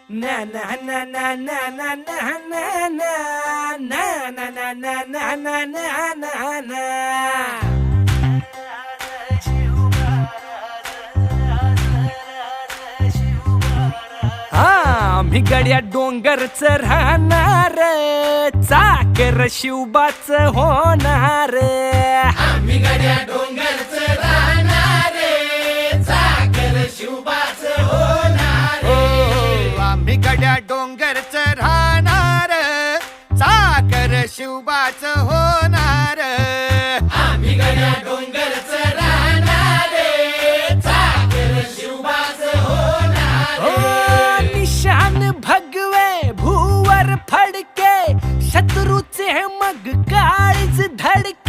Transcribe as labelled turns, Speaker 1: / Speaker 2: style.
Speaker 1: ना ना ना ना ना ना ना ना ना ना ना ना ना ना ना ना ना. आम्ही गड्या डोंगरच राहणार, चाकर शिवबाच होणार.
Speaker 2: आम्ही गड्या डोंगरच राहणार, चाकर शिवबाच होणार.
Speaker 3: आम्ही गड्या डोंगरच राहणार, चाकर शिवबाच होणार.
Speaker 2: आम्ही गड्या डोंगरच राहणार, चाकर शिवबाच होणार.
Speaker 1: निशान भगवे भूवर फडके, शत्रूचे मग काळीच धडके.